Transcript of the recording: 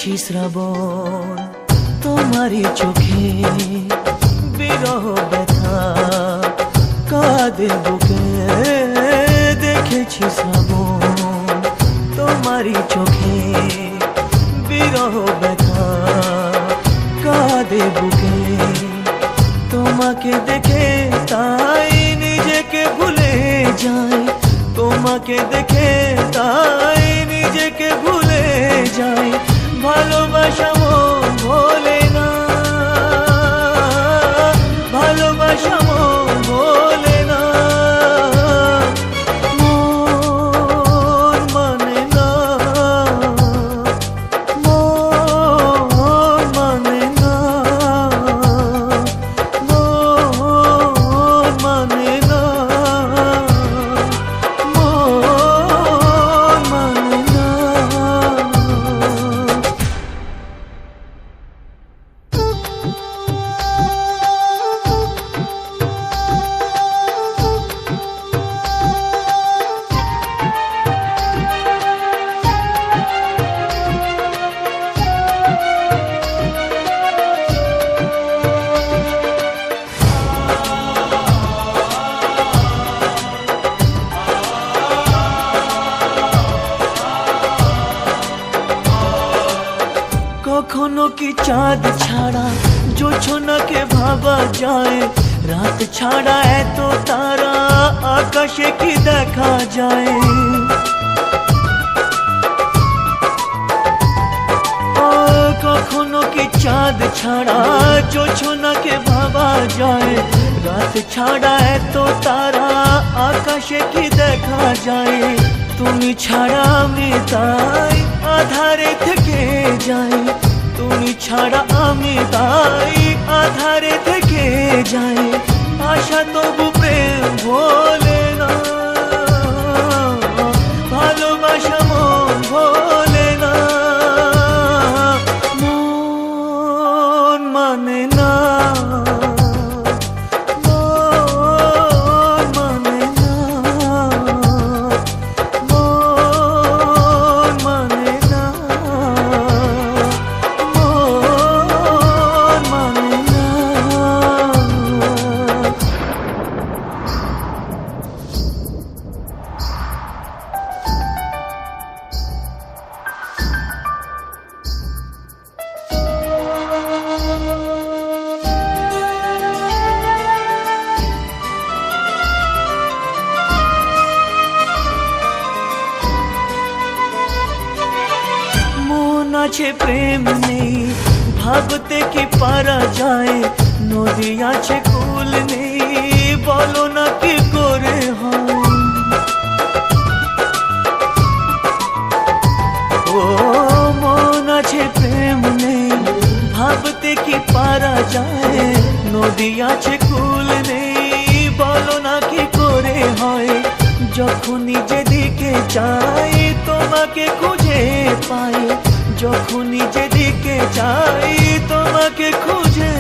দেখেছি শ্রাবণ তোমারই চোখে বিরহ ব্যথা কাঁদে বুকে দেখেছি শ্রাবণ তোমারই চোখে বিরহ ব্যথা কাঁদে বুকে তোমাকে দেখে তাই নিজেকে ভুলে যাই তোমাকে দেখে তাই নিজেকে ভুলে যাই ভালোবাসা মন ভোলে না ভালোবাসা মন ভোলে না মন মানে না মন মানে না মন মানে না মন মানে না। কখনো কি চাঁদ ছাড়া জোছনাকে ভাবা যায় রাত ছাড়া এত তারা আকাশে কি দেখা যায় কখনো কি চাঁদ ছাড়া জোছনাকে ভাবা যায় রাত ছাড়া এত তারা আকাশে কি দেখা যায় তুমি ছাড়া আমি তাই আধারে থেকে যাই তুমি ছাড়া আমি তাই আধারে থেকে যাই আশা তবু প্রেম ভোলে না ভালোবাসা মন ভোলে না মন মানে না মন মানে না মন মানে না মন মানে না। মন আছে প্রেম নেই ভাবতে কি পারা যায় নদী আছে কুল নেই বলো না কি করে হয় ও মন আছে প্রেম নেই ভাবতে কি পারা যায় নদী আছে কুল নেই বলো না কি করে হয় যখনই যেদিকে চাই তোমাকে খুঁজে পাই যখনই যেদিকে চাই তোমাকে খুঁজে